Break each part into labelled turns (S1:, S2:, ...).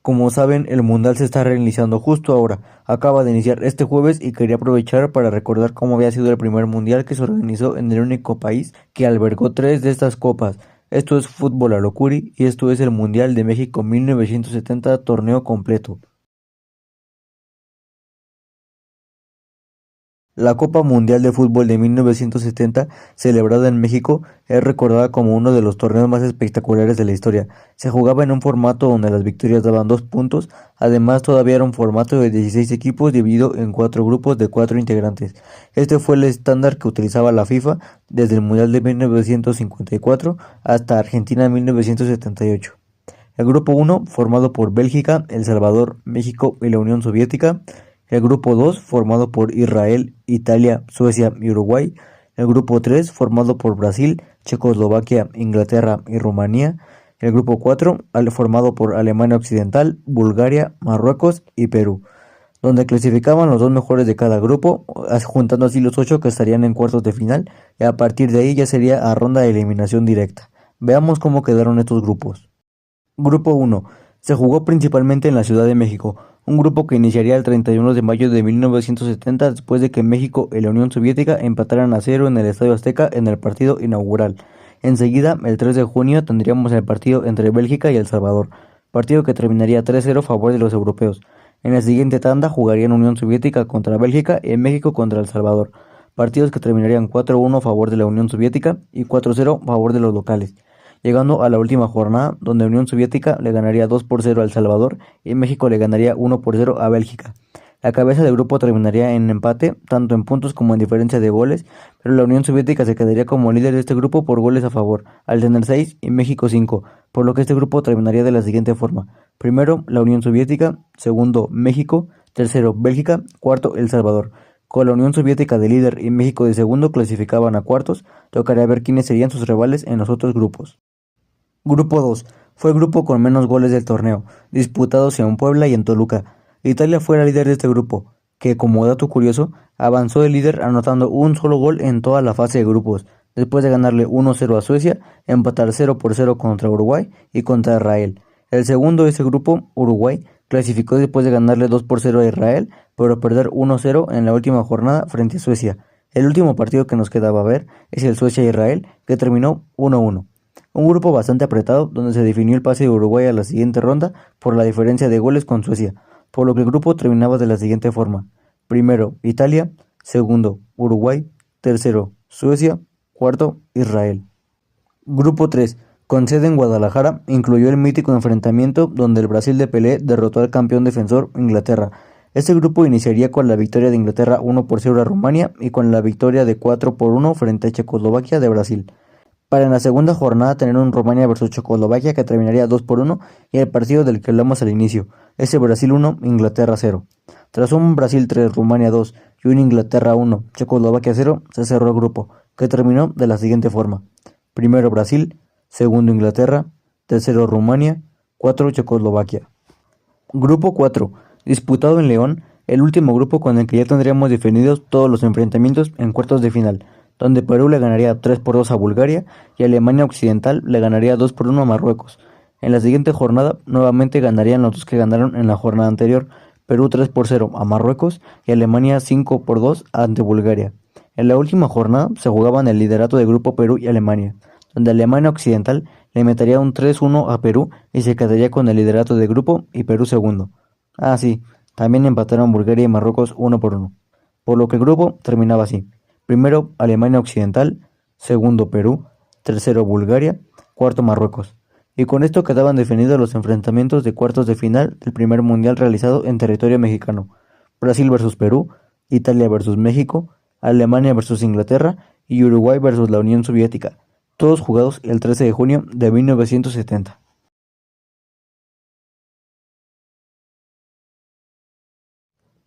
S1: Como saben, el Mundial se está reiniciando justo ahora. Acaba de iniciar este jueves y quería aprovechar para recordar cómo había sido el primer Mundial que se organizó en el único país que albergó tres de estas copas. Esto es Fútbol a lo Curi y esto es el Mundial de México 1970 torneo completo. La Copa Mundial de Fútbol de 1970, celebrada en México, es recordada como uno de los torneos más espectaculares de la historia. Se jugaba en un formato donde las victorias daban 2 puntos, además todavía era un formato de 16 equipos dividido en 4 grupos de 4 integrantes. Este fue el estándar que utilizaba la FIFA desde el Mundial de 1954 hasta Argentina en 1978. El grupo 1, formado por Bélgica, El Salvador, México y la Unión Soviética. El grupo 2, formado por Israel, Italia, Suecia y Uruguay. El grupo 3, formado por Brasil, Checoslovaquia, Inglaterra y Rumanía. El grupo 4, formado por Alemania Occidental, Bulgaria, Marruecos y Perú, donde clasificaban los dos mejores de cada grupo, juntando así los 8 que estarían en cuartos de final, y a partir de ahí ya sería a ronda de eliminación directa. Veamos cómo quedaron estos grupos. Grupo 1. Se jugó principalmente en la Ciudad de México, un grupo que iniciaría el 31 de mayo de 1970 después de que México y la Unión Soviética empataran a 0 en el Estadio Azteca en el partido inaugural. Enseguida, el 3 de junio, tendríamos el partido entre Bélgica y El Salvador, partido que terminaría 3-0 a favor de los europeos. En la siguiente tanda jugarían Unión Soviética contra Bélgica y México contra El Salvador, partidos que terminarían 4-1 a favor de la Unión Soviética y 4-0 a favor de los locales, llegando a la última jornada donde Unión Soviética le ganaría 2-0 a El Salvador y México le ganaría 1-0 a Bélgica. La cabeza del grupo terminaría en empate, tanto en puntos como en diferencia de goles, pero la Unión Soviética se quedaría como líder de este grupo por goles a favor, al tener 6 y México 5, por lo que este grupo terminaría de la siguiente forma: primero, la Unión Soviética; segundo, México; tercero, Bélgica; cuarto, El Salvador. Con la Unión Soviética de líder y México de segundo clasificaban a cuartos, tocaría ver quiénes serían sus rivales en los otros grupos. Grupo 2. Fue el grupo con menos goles del torneo, disputados en Puebla y en Toluca. Italia fue la líder de este grupo, que, como dato curioso, avanzó de líder anotando un solo gol en toda la fase de grupos, después de ganarle 1-0 a Suecia, empatar 0-0 contra Uruguay y contra Israel. El segundo de ese grupo, Uruguay, clasificó después de ganarle 2-0 a Israel, pero perder 1-0 en la última jornada frente a Suecia. El último partido que nos quedaba ver es el Suecia-Israel, que terminó 1-1. Un grupo bastante apretado donde se definió el pase de Uruguay a la siguiente ronda por la diferencia de goles con Suecia, por lo que el grupo terminaba de la siguiente forma: primero, Italia; segundo, Uruguay; tercero, Suecia; cuarto, Israel. Grupo 3, con sede en Guadalajara, incluyó el mítico enfrentamiento donde el Brasil de Pelé derrotó al campeón defensor Inglaterra. Este grupo iniciaría con la victoria de Inglaterra 1-0 a Rumania y con la victoria de 4-1 frente a Checoslovaquia de Brasil, para en la segunda jornada tener un Rumania vs Checoslovaquia que terminaría 2-1 y el partido del que hablamos al inicio, ese Brasil 1, Inglaterra 0. Tras un Brasil 3, Rumania 2 y un Inglaterra 1, Checoslovaquia 0, se cerró el grupo, que terminó de la siguiente forma: primero Brasil, segundo Inglaterra, tercero Rumania, 4 Checoslovaquia. Grupo 4, disputado en León, el último grupo con el que ya tendríamos definidos todos los enfrentamientos en cuartos de final, donde Perú le ganaría 3-2 a Bulgaria y Alemania Occidental le ganaría 2-1 a Marruecos. En la siguiente jornada nuevamente ganarían los dos que ganaron en la jornada anterior, Perú 3-0 a Marruecos y Alemania 5-2 ante Bulgaria. En la última jornada se jugaban el liderato de grupo Perú y Alemania, donde Alemania Occidental le metería un 3-1 a Perú y se quedaría con el liderato de grupo y Perú segundo. Ah, sí, también empataron Bulgaria y Marruecos 1-1, por lo que el grupo terminaba así: primero Alemania Occidental, segundo Perú, tercero Bulgaria, cuarto Marruecos. Y con esto quedaban definidos los enfrentamientos de cuartos de final del primer mundial realizado en territorio mexicano: Brasil vs Perú, Italia vs México, Alemania vs Inglaterra y Uruguay vs la Unión Soviética, todos jugados el 13 de junio de 1970.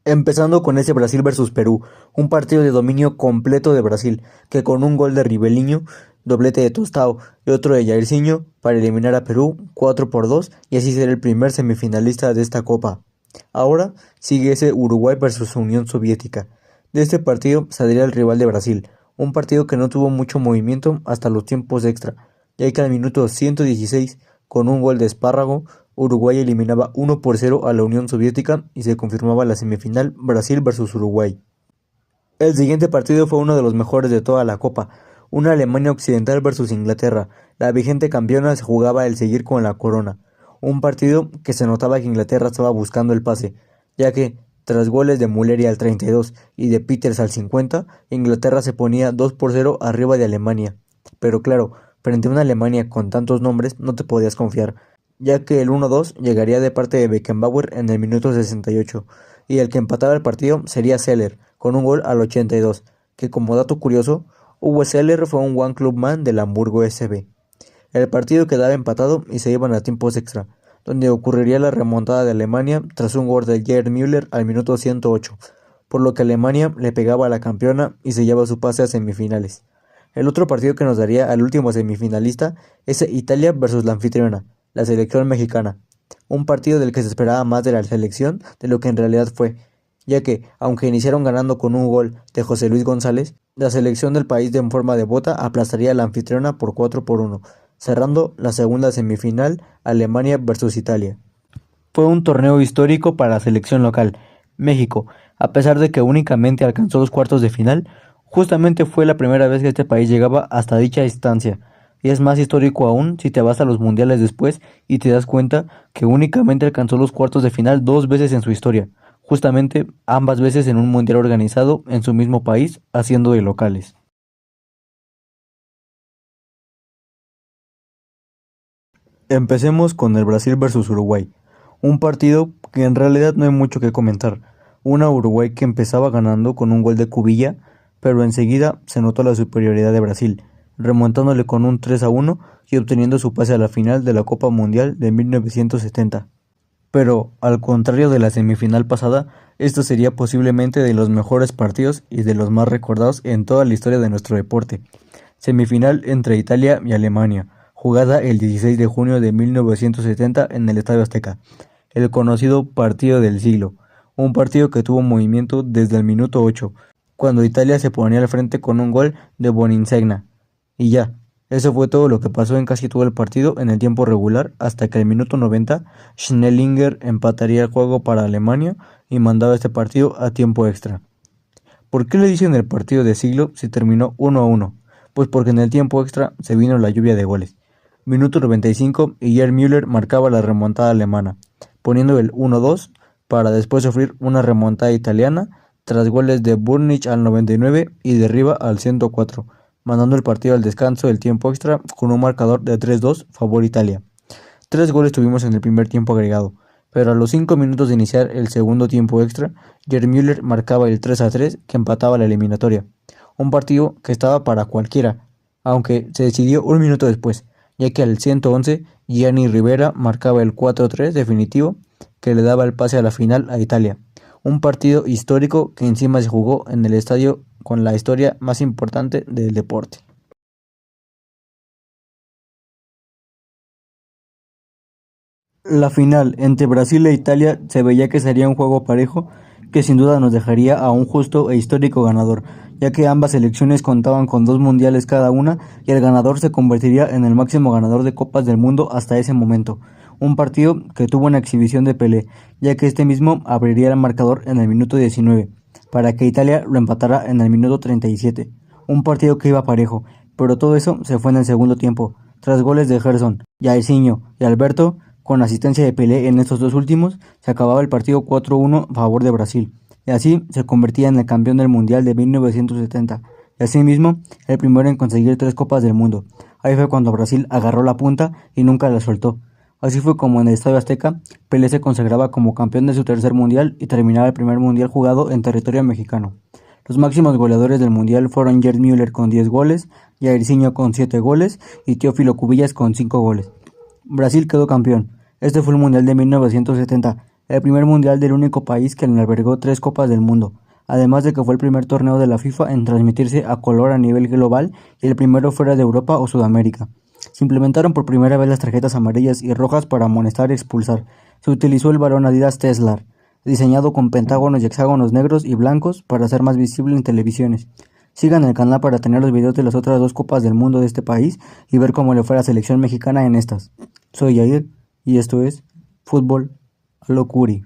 S1: Empezando con ese Brasil vs Perú, un partido de dominio completo de Brasil, que con un gol de Ribeirinho, doblete de Tostao y otro de Jairzinho para eliminar a Perú 4-2 y así ser el primer semifinalista de esta copa. Ahora sigue ese Uruguay vs Unión Soviética. De este partido saldría el rival de Brasil, un partido que no tuvo mucho movimiento hasta los tiempos extra, ya que al minuto 116, con un gol de Espárrago, Uruguay eliminaba 1-0 a la Unión Soviética y se confirmaba la semifinal Brasil versus Uruguay. El siguiente partido fue uno de los mejores de toda la Copa, una Alemania Occidental versus Inglaterra. La vigente campeona se jugaba el seguir con la corona, un partido que se notaba que Inglaterra estaba buscando el pase, ya que, tras goles de Mulleri al 32 y de Peters al 50, Inglaterra se ponía 2-0 arriba de Alemania. Pero claro, frente a una Alemania con tantos nombres no te podías confiar, ya que el 1-2 llegaría de parte de Beckenbauer en el minuto 68, y el que empataba el partido sería Seller, con un gol al 82, que como dato curioso, Uwe Seller fue un One Club Man del Hamburgo SV. El partido quedaba empatado y se iban a tiempos extra, donde ocurriría la remontada de Alemania tras un gol de Gerd Müller al minuto 108, por lo que Alemania le pegaba a la campeona y sellaba su pase a semifinales. El otro partido que nos daría al último semifinalista es Italia versus la anfitriona, la selección mexicana, un partido del que se esperaba más de la selección de lo que en realidad fue, ya que, aunque iniciaron ganando con un gol de José Luis González, la selección del país de en forma de bota aplastaría a la anfitriona por 4-1, cerrando la segunda semifinal Alemania versus Italia. Fue un torneo histórico para la selección local. México, a pesar de que únicamente alcanzó los cuartos de final, justamente fue la primera vez que este país llegaba hasta dicha instancia. Y es más histórico aún si te vas a los mundiales después y te das cuenta que únicamente alcanzó los cuartos de final 2 veces en su historia, justamente ambas veces en un mundial organizado en su mismo país, haciendo de locales. Empecemos con el Brasil versus Uruguay, un partido que en realidad no hay mucho que comentar. Una Uruguay que empezaba ganando con un gol de Cubilla, pero enseguida se notó la superioridad de Brasil, remontándole con un 3-1 y obteniendo su pase a la final de la Copa Mundial de 1970. Pero, al contrario de la semifinal pasada, esto sería posiblemente de los mejores partidos y de los más recordados en toda la historia de nuestro deporte. Semifinal entre Italia y Alemania, jugada el 16 de junio de 1970 en el Estadio Azteca, el conocido partido del siglo, un partido que tuvo movimiento desde el minuto 8, cuando Italia se ponía al frente con un gol de Boninsegna. Y ya, eso fue todo lo que pasó en casi todo el partido en el tiempo regular, hasta que al minuto 90 Schnellinger empataría el juego para Alemania y mandaba este partido a tiempo extra. ¿Por qué le dicen el partido de siglo si terminó 1-1? Pues porque en el tiempo extra se vino la lluvia de goles. Minuto 95 y Gerd Müller marcaba la remontada alemana, poniendo el 1-2 para después sufrir una remontada italiana tras goles de Burnich al 99 y de Riva al 104, mandando el partido al descanso del tiempo extra con un marcador de 3-2 favor Italia. 3 goles tuvimos en el primer tiempo agregado, pero a los 5 minutos de iniciar el segundo tiempo extra, Gerd Müller marcaba el 3-3 que empataba la eliminatoria. Un partido que estaba para cualquiera, aunque se decidió un minuto después, ya que al 111 Gianni Rivera marcaba el 4-3 definitivo que le daba el pase a la final a Italia. Un partido histórico que encima se jugó en el estadio con la historia más importante del deporte. La final entre Brasil e Italia se veía que sería un juego parejo que sin duda nos dejaría a un justo e histórico ganador, ya que ambas selecciones contaban con 2 mundiales cada una y el ganador se convertiría en el máximo ganador de Copas del Mundo hasta ese momento. Un partido que tuvo una exhibición de Pelé, ya que este mismo abriría el marcador en el minuto 19, para que Italia lo empatara en el minuto 37. Un partido que iba parejo, pero todo eso se fue en el segundo tiempo, tras goles de Gerson, Jairzinho y Alberto. Con asistencia de Pelé en estos dos últimos, se acababa el partido 4-1 a favor de Brasil, y así se convertía en el campeón del Mundial de 1970, y asimismo el primero en conseguir 3 Copas del Mundo. Ahí fue cuando Brasil agarró la punta y nunca la soltó. Así fue como en el Estadio Azteca, Pelé se consagraba como campeón de su tercer Mundial y terminaba el primer Mundial jugado en territorio mexicano. Los máximos goleadores del Mundial fueron Gerd Müller con 10 goles, Jairzinho con 7 goles y Teófilo Cubillas con 5 goles. Brasil quedó campeón. Este fue el Mundial de 1970, el primer mundial del único país que albergó 3 Copas del Mundo, además de que fue el primer torneo de la FIFA en transmitirse a color a nivel global y el primero fuera de Europa o Sudamérica. Se implementaron por primera vez las tarjetas amarillas y rojas para amonestar y expulsar. Se utilizó el balón Adidas Teslar, diseñado con pentágonos y hexágonos negros y blancos para ser más visible en televisiones. Sigan el canal para tener los videos de las otras 2 Copas del Mundo de este país y ver cómo le fue a la selección mexicana en estas. Soy Yair y esto es Fútbol a lo Curi.